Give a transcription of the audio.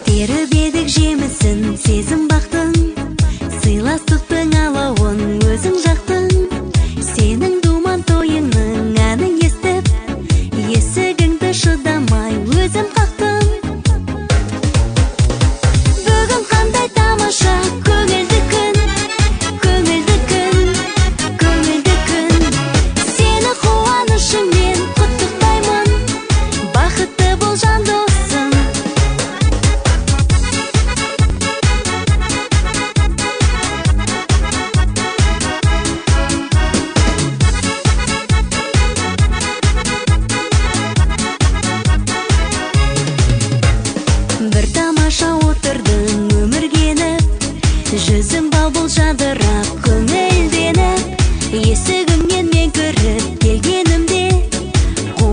теріп едік жемісін, сезім бақтың, сыйластықтың алауын өзің жақтың. Сенің думан тойыңның әнін естіп, есігіңді шыдамай өзім қақтым. Бүгін қандай тамаша, көңілді күн, көңілді күн, көңілді күн. Сені қуанышыңмен құттықтаймын, бақытты бол жан досым. Бір тамаша отырдың өміргеніп, жүзің бал-бұл жадырап көңілденіп, есігіңнен мен кіріп келген